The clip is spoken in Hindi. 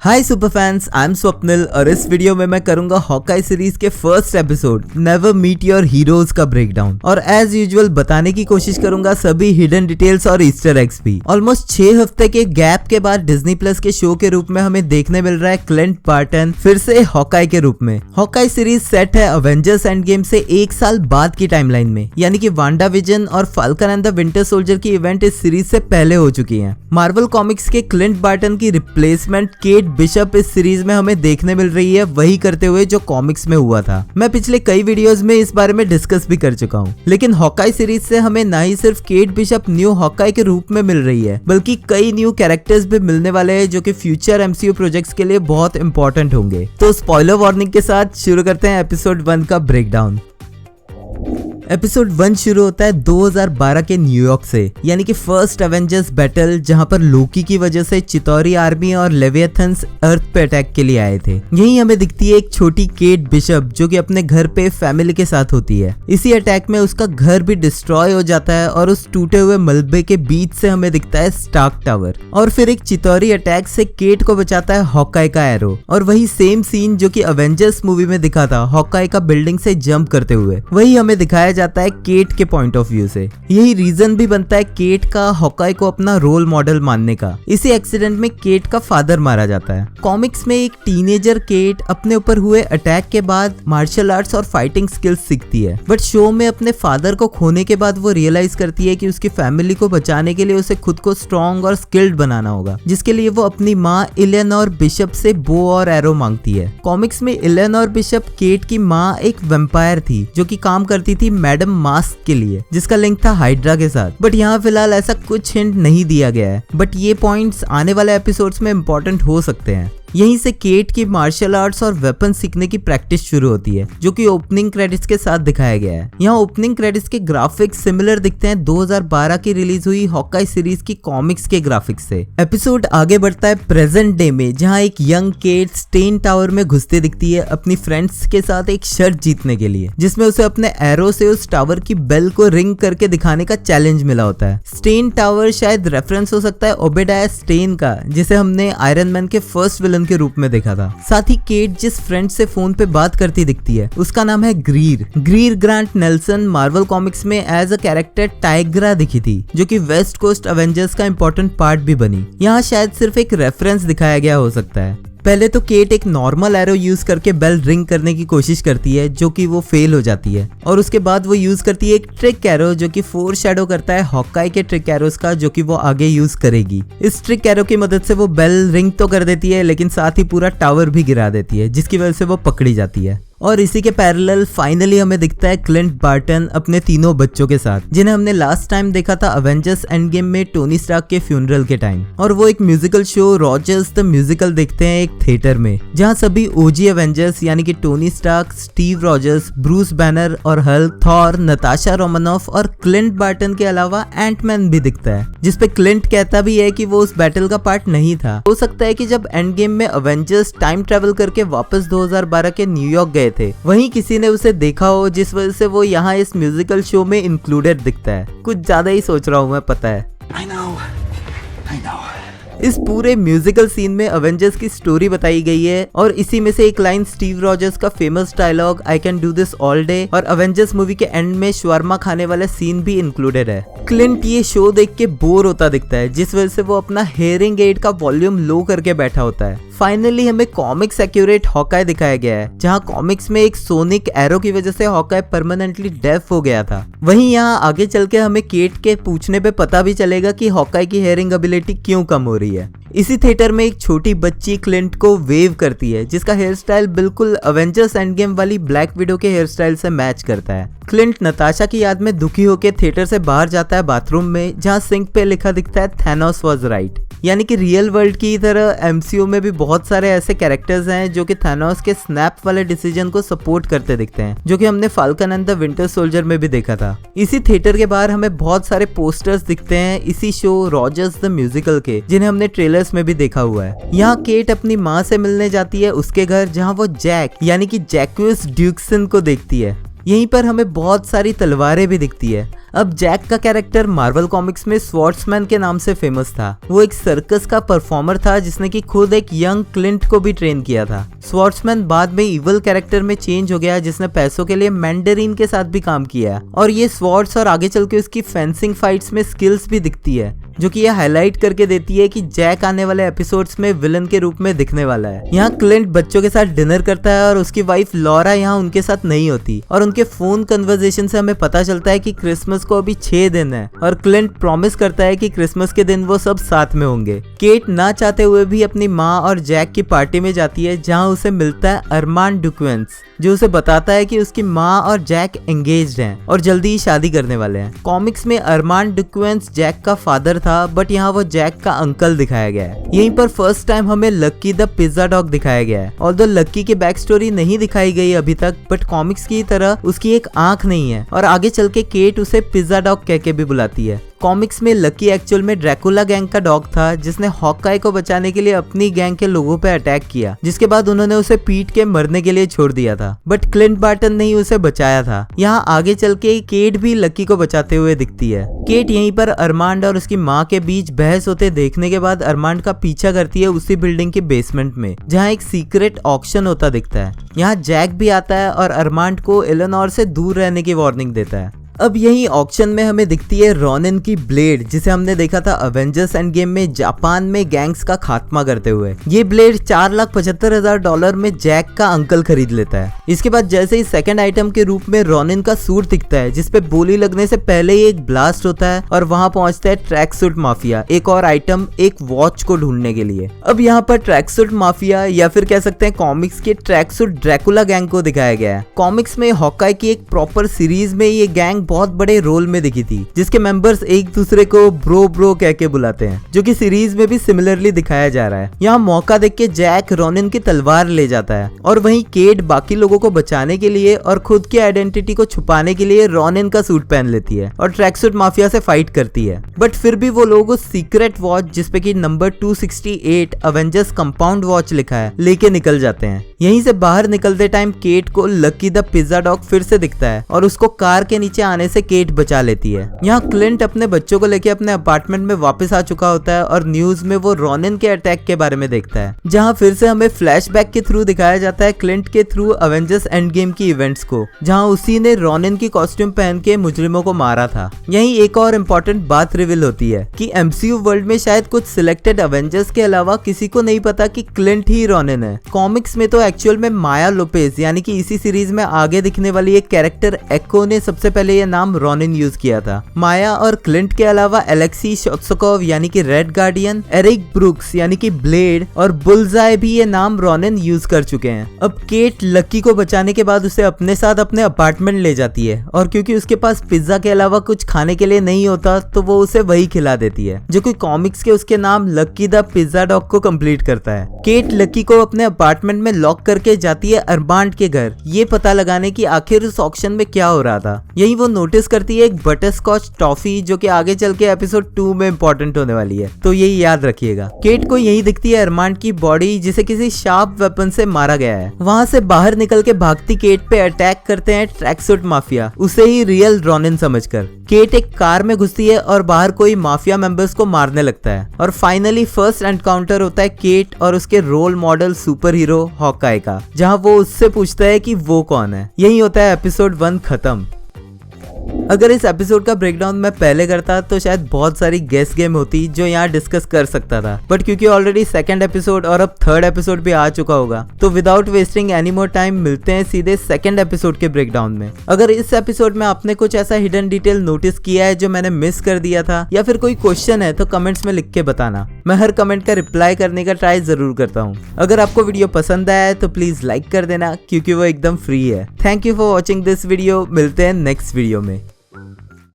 Hi super fans, I am Swapnil और इस वीडियो में मैं करूंगा हॉकाई सीरीज के first episode never meet your heroes का ब्रेकडाउन और एज यूजुअल बताने की कोशिश करूंगा सभी हिडन डिटेल्स और ईस्टर एग्स भी। ऑलमोस्ट 6 हफ्ते के गैप के बाद डिज्नी प्लस के शो के रूप में हमें देखने मिल रहा है क्लिंट बार्टन फिर से हॉकाई के रूप में। हॉकाई सीरीज सेट है अवेंजर्स एंड गेम से 1 साल बाद की टाइमलाइन में, यानी कि वांडा विजन और falcon and the winter soldier की इवेंट इस सीरीज से पहले हो चुकी है। मार्वल कॉमिक्स के क्लिंट बार्टन की रिप्लेसमेंट केट बिशप इस सीरीज में हमें देखने मिल रही है, वही करते हुए जो कॉमिक्स में हुआ था। मैं पिछले कई वीडियोस में इस बारे में डिस्कस भी कर चुका हूँ, लेकिन हॉकाई सीरीज से हमें ना ही सिर्फ केट बिशप न्यू हॉकाई के रूप में मिल रही है, बल्कि कई न्यू कैरेक्टर्स भी मिलने वाले हैं जो कि फ्यूचर एमसीयू प्रोजेक्ट्स के लिए बहुत इंपॉर्टेंट होंगे। तो स्पॉइलर वार्निंग के साथ शुरू करते हैं एपिसोड 1 का ब्रेकडाउन। एपिसोड 1 शुरू होता है 2012 के न्यूयॉर्क से, यानी कि फर्स्ट एवेंजर्स बैटल, जहां पर लोकी की वजह से चितौरी आर्मी और लेविएथन्स अर्थ पे अटैक के लिए आए थे। यहीं हमें दिखती है एक छोटी केट बिशप जो कि अपने घर पे फैमिली के साथ होती है। इसी अटैक में उसका घर भी डिस्ट्रॉय हो जाता है और उस टूटे हुए मलबे के बीच से हमें दिखता है स्टार्क टावर। और फिर एक चितौरी अटैक से केट को बचाता है हॉकाई का एरो, और वही सेम सीन जो कि अवेंजर्स मूवी में दिखा था हॉकाई का बिल्डिंग से जंप करते हुए, वही हमें दिखाया जाता है केट के पॉइंट ऑफ व्यू से। यही रीजन भी बनता है केट का हॉकाई को अपना रोल मॉडल मानने का। इसी एक्सीडेंट में केट का फादर मारा जाता है। कॉमिक्स में एक टीनेजर केट अपने ऊपर हुए अटैक के बाद मार्शल आर्ट्स और फाइटिंग स्किल्स सीखती है, बट शो में अपने फादर को खोने के बाद वो रियलाइज करती है कि उसकी फैमिली को बचाने के लिए उसे खुद को स्ट्रॉन्ग और स्किल्ड बनाना होगा, जिसके लिए वो अपनी माँ इलेनोर बिशप से बो और एरो मांगती है। कॉमिक्स में इलेनोर बिशप केट की माँ एक वेम्पायर थी जो कि काम करती थी मैडम मास्क के लिए, जिसका लिंक था हाइड्रा के साथ, बट यहाँ फिलहाल ऐसा कुछ हिंट नहीं दिया गया है, बट ये पॉइंट्स आने वाले एपिसोड्स में इंपॉर्टेंट हो सकते हैं। यहीं से केट की मार्शल आर्ट्स और वेपन सीखने की प्रैक्टिस शुरू होती है, जो कि ओपनिंग क्रेडिट्स के साथ दिखाया गया है। यहाँ ओपनिंग क्रेडिट्स के ग्राफिक्स सिमिलर दिखते हैं 2012 की रिलीज हुई हॉकाई सीरीज की कॉमिक्स के ग्राफिक्स से। एपिसोड आगे बढ़ता है प्रेजेंट डे में, जहाँ एक यंग केट स्टेन टावर में घुसते दिखती है अपनी फ्रेंड्स के साथ एक शर्त जीतने के लिए, जिसमें उसे अपने एरो से उस टावर की बेल को रिंग करके दिखाने का चैलेंज मिला होता है। स्टेन टावर शायद रेफरेंस हो सकता है ओबेडाया स्टेन का, जिसे हमने आयरन मैन के फर्स्ट विलन के रूप में देखा था। साथ ही केट जिस फ्रेंड से फोन पे बात करती दिखती है उसका नाम है Greer grant Nelson. Marvel comics में एज अ कैरेक्टर टाइग्रा दिखी थी, जो कि वेस्ट कोस्ट अवेंजर्स का इंपॉर्टेंट पार्ट भी बनी। यहाँ शायद सिर्फ एक रेफरेंस दिखाया गया हो सकता है। पहले तो केट एक नॉर्मल एरो यूज करके बेल रिंग करने की कोशिश करती है, जो कि वो फेल हो जाती है, और उसके बाद वो यूज करती है एक ट्रिक एरो जो कि फोर शैडो करता है हॉकाई के ट्रिक एरोस का, जो कि वो आगे यूज करेगी। इस ट्रिक एरो की मदद से वो बेल रिंग तो कर देती है, लेकिन साथ ही पूरा टावर भी गिरा देती है, जिसकी वजह से वो पकड़ी जाती है। और इसी के पैरेलल फाइनली हमें दिखता है क्लिंट बार्टन अपने तीनों बच्चों के साथ, जिन्हें हमने लास्ट टाइम देखा था अवेंजर्स एंड गेम में टोनी स्टार्क के फ्यूनरल के टाइम। और वो एक musical show Rogers the musical देखते हैं एक थिएटर में, जहां सभी ओजी अवेंजर्स यानी कि Tony Stark, Steve Rogers, Bruce Banner और हल्क, थॉर, नताशा रोमानोफ और क्लिंट बार्टन के अलावा एंटमैन भी दिखता है, जिसपे क्लिंट कहता भी है कि वो उस बैटल का पार्ट नहीं था। हो सकता है कि जब एंड गेम में अवेंजर्स टाइम ट्रेवल करके वापस 2012 के न्यूयॉर्क गए थे, वहीं किसी ने उसे देखा हो, जिस वजह से वो यहाँ इस म्यूजिकल शो में इंक्लूडेड दिखता है। कुछ ज्यादा ही सोच रहा हूँ मैं, पता है। I know. इस पूरे म्यूजिकल सीन में अवेंजर्स की स्टोरी बताई गई है, और इसी में से एक लाइन स्टीव रॉजर्स का famous dialogue I can do this all day और अवेंजर्स मूवी के एंड में शवारमा खाने वाला सीन भी इंक्लूडेड है। क्लिंट ये शो देख के बोर होता दिखता है, जिस वजह से वो अपना हेयरिंग एड का वॉल्यूम लो करके बैठा होता है। फाइनली हमें कॉमिक्स एक्यूरेट हॉकाई दिखाया गया है, जहां कॉमिक्स में एक सोनिक एरो की वजह से हॉकाई परमानेंटली डेफ हो गया था। वहीं यहाँ आगे चल के हमें केट के पूछने पे पता भी चलेगा कि हॉकाई की हेयरिंग एबिलिटी क्यों कम हो रही है। इसी थिएटर में एक छोटी बच्ची क्लिंट को वेव करती है, जिसका हेयर स्टाइल बिल्कुल अवेंजर्स एंड गेम वाली ब्लैक विडो के हेयर स्टाइल से मैच करता है। क्लिंट नताशा की याद में दुखी होकर थिएटर से बाहर जाता है बाथरूम में, जहां सिंक पे लिखा दिखता है थैनोस वाज राइट। यानी कि रियल वर्ल्ड की तरह एमसीयू में भी बहुत सारे ऐसे कैरेक्टर्स हैं जो कि थैनोस के स्नैप वाले डिसीजन को सपोर्ट करते दिखते हैं, जो कि हमने falcon and the winter soldier में भी देखा था। इसी थिएटर के बाहर हमें बहुत सारे पोस्टर्स दिखते हैं इसी शो रॉजर्स द म्यूजिकल के, जिन्हें हमने ट्रेलर्स में भी देखा हुआ है। यहाँ केट अपनी माँ से मिलने जाती है उसके घर, जहाँ वो जैक यानी कि जैक्विस ड्यूक्सन को देखती है। यहीं पर हमें बहुत सारी तलवारें भी दिखती है। अब जैक का कैरेक्टर मार्वल कॉमिक्स में स्वॉर्ड्समैन के नाम से फेमस था। वो एक सर्कस का परफॉर्मर था जिसने कि खुद एक यंग क्लिंट को भी ट्रेन किया था। स्वॉर्ड्समैन बाद में इवल कैरेक्टर में चेंज हो गया जिसने पैसों के लिए मैंडरीन के साथ भी काम किया और ये स्वॉर्ड्स और आगे चल के उसकी फेंसिंग फाइट्स में स्किल्स भी दिखती है, जो कि यह हाईलाइट करके देती है कि जैक आने वाले एपिसोड्स में विलन के रूप में दिखने वाला है। यहाँ क्लिंट बच्चों के साथ डिनर करता है और उसकी वाइफ लॉरा यहाँ उनके साथ नहीं होती और उनके फोन कन्वर्सेशन से हमें पता चलता है कि क्रिसमस को अभी 6 दिन है और क्लिंट प्रॉमिस करता है कि क्रिसमस के दिन वो सब साथ में होंगे। केट ना चाहते हुए भी अपनी माँ और जैक की पार्टी में जाती है जहाँ उसे मिलता है अरमान डुक्वेंस, जो उसे बताता है कि उसकी माँ और जैक एंगेज्ड हैं और जल्दी ही शादी करने वाले हैं। कॉमिक्स में अरमान डुक्वेंस जैक का फादर था, बट यहाँ वो जैक का अंकल दिखाया गया है। यहीं पर फर्स्ट टाइम हमें लक्की द पिज्जा डॉग दिखाया गया है। ऑल्दो लक्की की बैक स्टोरी नहीं दिखाई गई अभी तक, बट कॉमिक्स की तरह उसकी एक आंख नहीं है और आगे चल के केट उसे पिज्जा डॉग कह के भी बुलाती है। कॉमिक्स में लकी एक्चुअल में ड्रैकुला गैंग का डॉग था जिसने हॉकाई को बचाने के लिए अपनी गैंग के लोगों पे अटैक किया, जिसके बाद उन्होंने उसे पीट के मरने के लिए छोड़ दिया था, बट क्लिंट बार्टन ने ही उसे बचाया था। यहाँ आगे चल के केट भी लकी को बचाते हुए दिखती है। केट यहीं पर अरमांड और उसकी माँ के बीच बहस होते देखने के बाद अरमांड का पीछा करती है उसी बिल्डिंग के बेसमेंट में जहाँ एक सीक्रेट ऑक्शन होता दिखता है। यहाँ जैक भी आता है और अरमांड को एलेनोर से दूर रहने की वार्निंग देता है। अब यही ऑक्शन में हमें दिखती है रॉनिन की ब्लेड, जिसे हमने देखा था अवेंजर्स एंड गेम में जापान में गैंग्स का खात्मा करते हुए। ये ब्लेड $4,75,000 में जैक का अंकल खरीद लेता है। इसके बाद जैसे ही सेकंड आइटम के रूप में रॉनिन का सूट दिखता है जिसपे गोली लगने से पहले ही एक ब्लास्ट होता है और वहां पहुंचता है ट्रैक सूट माफिया एक और आइटम एक वॉच को ढूंढने के लिए। अब यहाँ पर ट्रैक सूट माफिया या फिर कह सकते हैं कॉमिक्स के ट्रैक सूट ड्रैकुला गैंग को दिखाया गया है। कॉमिक्स में हॉकाई की एक प्रॉपर सीरीज में ये गैंग बहुत बड़े रोल में दिखी थी, जिसके मेंबर्स एक दूसरे को ब्रो ब्रो कह के बुलाते हैं, जो कि सीरीज में भी सिमिलरली दिखाया जा रहा है। यहाँ मौका देख के जैक रॉनिन की तलवार ले जाता है और वहीं केट बाकी लोगों को बचाने के लिए और खुद की आइडेंटिटी को छुपाने के लिए रॉनिन का सूट पहन लेती है और ट्रैक सूट माफिया से फाइट करती है। बट फिर भी वो लोग उस सीक्रेट वॉच जिसपे कि नंबर 268 अवेंजर्स कंपाउंड वॉच लिखा है लेके निकल जाते हैं। यहीं से बाहर निकलते टाइम केट को लकी द पिज्जा डॉग फिर से दिखता है और उसको कार के नीचे आने से केट बचा लेती है। यहाँ क्लिंट अपने बच्चों को लेके अपने अपार्टमेंट में वापस आ चुका होता है और न्यूज में वो रॉनिन के अटैक के बारे में देखता है, जहाँ फिर से हमें फ्लैशबैक के थ्रू दिखाया जाता है क्लिंट के थ्रू अवेंजर्स एंड गेम की इवेंट्स को, जहाँ उसी ने रॉनिन की कॉस्ट्यूम पहन के मुजरिमों को मारा था। यहीं एक और इम्पोर्टेंट बात रिवील होती है कि एमसीयू वर्ल्ड में शायद कुछ सिलेक्टेड अवेंजर्स के अलावा किसी को नहीं पता कि क्लिंट ही रॉनिन है। कॉमिक्स में तो एक्चुअल में माया लोपेज यानी कि इसी सीरीज में आगे दिखने वाली एक कैरेक्टर एको ने सबसे पहले ये नाम रॉनिन यूज किया था। माया और क्लिंट के अलावा एलेक्सी शोत्सकोव यानी कि रेड गार्डियन, एरिक ब्रुक्स यानी कि ब्लेड और बुलजाई भी ये नाम रॉनिन यूज कर चुके हैं। अब केट लकी को बचाने के बाद उसे अपने साथ अपने अपार्टमेंट ले जाती है और क्योंकि उसके पास पिज्जा के अलावा कुछ खाने के लिए नहीं होता तो वो उसे वही खिला देती है, जो कि कॉमिक्स के उसके नाम लकी द पिज्जा डॉग को कंप्लीट करता है। केट लकी को अपने अपार्टमेंट में लॉक करके जाती है अरमांड के घर, ये पता लगाने की आखिर उस ऑक्शन में क्या हो रहा था। यही वो नोटिस करती है एक बटरस्कॉच टॉफी, जो कि आगे चल के एपिसोड 2 में इंपॉर्टेंट होने वाली है, तो यही याद रखिएगा। केट को यही दिखती है अरमांड की बॉडी जिसे किसी शार्प वेपन से मारा गया है। वहां से बाहर निकल के भागती केट पे अटैक करते हैं ट्रैक सूट माफिया, उसे ही रियल रॉनिन समझकर। केट एक कार में घुसती है और बाहर कोई माफिया मेंबर्स को मारने लगता है और फाइनली फर्स्ट एनकाउंटर होता है केट और उसके role model super hero Hawkeye का, जहां वो उससे पूछता है कि वो कौन है। यही होता है एपिसोड 1 खत्म। अगर इस एपिसोड का ब्रेकडाउन मैं पहले करता तो शायद बहुत सारी गेस गेम होती जो यहाँ डिस्कस कर सकता था, बट क्योंकि ऑलरेडी सेकंड एपिसोड और अब थर्ड एपिसोड भी आ चुका होगा तो without wasting any more time मिलते हैं सीधे सेकंड एपिसोड के ब्रेकडाउन में। अगर इस एपिसोड में आपने कुछ ऐसा हिडन डिटेल नोटिस किया है जो मैंने मिस कर दिया था या फिर कोई क्वेश्चन है तो कमेंट्स में लिख के बताना, मैं हर कमेंट का रिप्लाई करने का ट्राई जरूर करता हूँ। अगर आपको वीडियो पसंद आया है तो प्लीज लाइक कर देना क्योंकि वो एकदम फ्री है। Thank you for watching this video, मिलते हैं नेक्स्ट वीडियो में।